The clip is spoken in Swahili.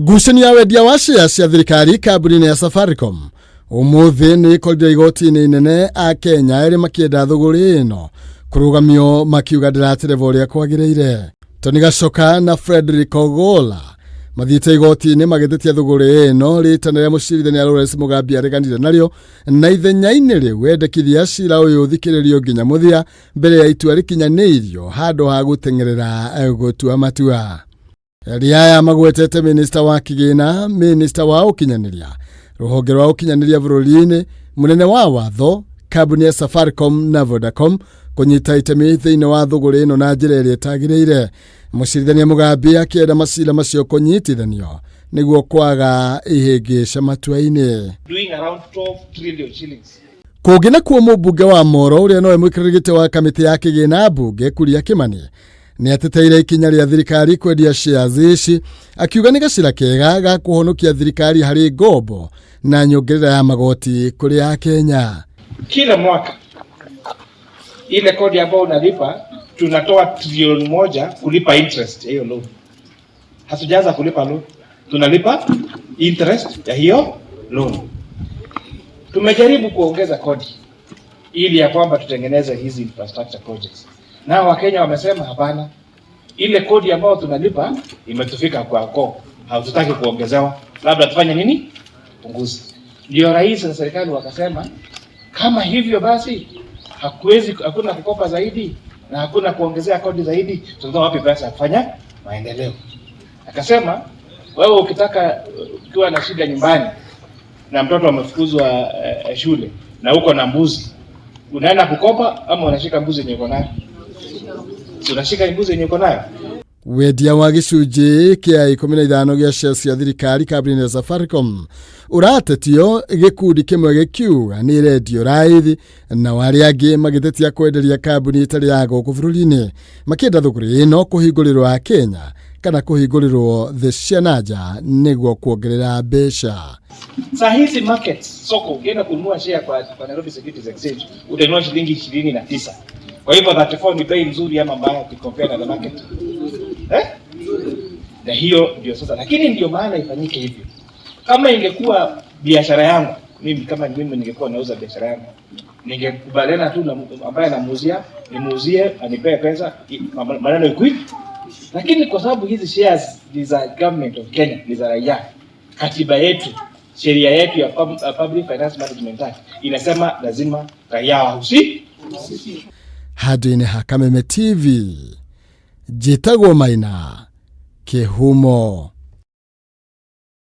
Ngucanio ya wendia wa shares cia thirikari kambuni ya Safaricom umuthi ni ikorire igoti-inĩ inene a Kenya eri makienda thuguri ino kurugamio makiuga ndiratereva uria kwagiriire. Tony Gacoka na Frederick Ogola mathiĩte igoti-inĩ magĩtetia thuguri ino ritanĩria mũcirithania Lawrence Mugambi areganire narĩo na ithenya-inĩ rĩu endekithia cira ũyũ thikĩrĩrio nginya mũthia mbere ya itua rĩkinyanĩirio handũ ha gũteng'erera gũtua matua. Riaya magwetete minister wa kigina, minister wa ukinyaniria, ruhonge rwa ukinyaniria bũrũri-inĩ, munene wa watho, kambuni ya Safaricom na Vodacom kunyita itemi thĩinĩ wa thũgũrĩ ĩno na njĩra ĩrĩa ĩtagĩrĩire. Mũcirithania Mugambi akĩenda macira macio kũnyitithanio nĩguo kwaga ihĩngĩca matua-inĩ. Doing around 12 trillion shillings. Kũngĩ nakuo mũmbunge wa Moro ũrĩa nowe mwĩkĩrĩri gĩtĩ wa kamĩtĩ ya kĩgĩna mbunge Kuria Kimani ni ateteire ikinya rĩa thirikari kwendia shares ici, akiuga ni gacira kega ga kuhonokia thirikari harĩ ngombo na nyongerera ya magoti kuri ya Kenya. Kila mwaka ile kodi ambayo unalipa tunatoa trilioni 1 kulipa interest ya hiyo loan. Hatujaanza kulipa loan, tunalipa interest ya hiyo loan. Tumejaribu kuongeza kodi ili ya kwamba tutengeneze hizi infrastructure projects. Na Wakenya wamesema hapana, ile kodi ambayo tunalipa imetufika kwako, hatutaki kuongezewa, labda tufanye nini? Punguza. Ndio rais na serikali wakasema kama hivyo basi hakuna kukopa zaidi na hakuna kuongezea kodi zaidi, tutatoa wapi pesa kufanya maendeleo? Akasema wewe ukitaka, ukiwa na shida nyumbani na mtoto amefukuzwa shule na uko na mbuzi, unaenda kukopa ama unashika mbuzi yenye uko nayo? Tunashika mbuzi yenye uko nayo. Wendia wa gĩcunjĩ kĩa 15 gĩa shares cia thirikari kambuni ya Safaricom uratetio gĩkundi kĩmwe gĩkiuga nĩ redio raithi na arĩa angĩ magĩtetia kwenderia kambuni itarĩ ya gũkũ bũrũri-inĩ makĩenda thũgũrĩ ĩno kũhingũrĩrwo Kenya kana kũhingũrĩrwo thĩ cia nanja nĩguo kuongerera mbeca. Saa hizi markets, soko, ukienda kununua share kwa Nairobi Securities Exchange utanunua shilingi 29. Kwa hivyo 34 ni bei nzuri ama mbaya compare na the market? Na hiyo ndio sasa, lakini ndio maana ifanyike hivyo. Kama ingekuwa biashara yangu, kama mimi ningekuwa nauza biashara yangu, ningekubaliana tu na ambaye anamuuzia, nimuuzie anipe pesa, maneno ikui. Lakini kwa sababu hizi shares ni za government of Kenya, ni za raia, katiba yetu, sheria yetu ya Public Finance Management Act inasema lazima raia wahusike. Hadini Hakameme TV, Jitagwo Maina, Kihumo.